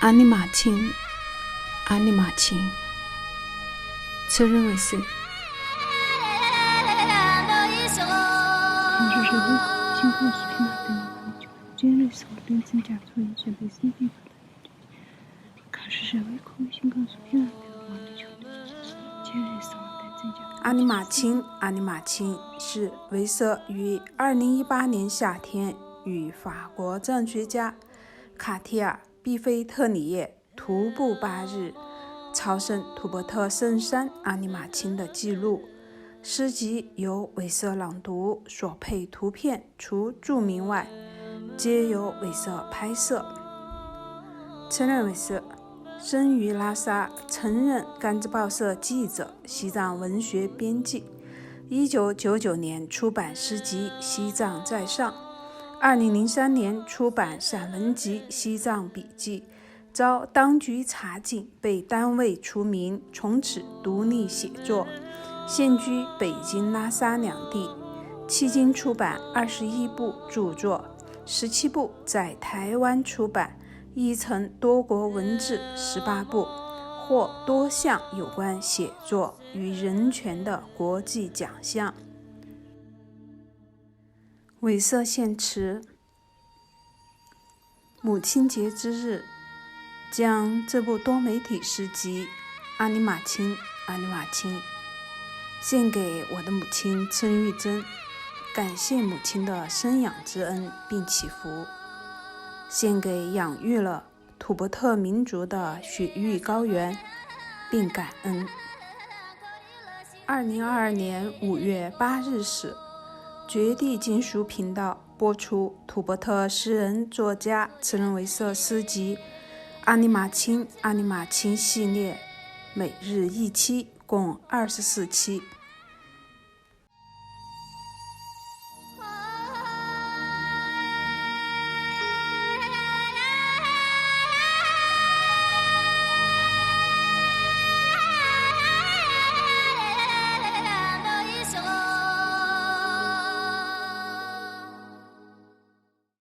阿尼玛卿，阿尼玛卿，称为是阿尼玛卿，阿尼玛卿是维瑟于2018年夏天与法国藏学家卡提亚·毕菲特里耶徒步8日朝圣土伯特圣山阿尼玛卿的记录。诗集由维瑟朗读，所配图片除注明外，皆由维瑟拍摄。承认维瑟生于拉萨，曾任甘孜报社记者、西藏文学编辑。1999年出版诗集《西藏在上》，2003年出版散文集《西藏笔记》，遭当局查禁，被单位除名，从此独立写作，现居北京、拉萨两地。迄今出版21部著作，17部在台湾出版，译成多国文字18部，获多项有关写作与人权的国际奖项。维瑟献词：母亲节之日，将这部多媒体诗集《阿尼玛卿，阿尼玛卿》献给我的母亲陈玉珍，感谢母亲的生养之恩并祈福，献给养育了土伯特民族的雪域高原，并感恩。2022年5月8日时，绝地金属频道播出土伯特诗人作家承认维瑟诗集《阿尼玛卿，阿尼玛卿》系列，每日1期，共24期。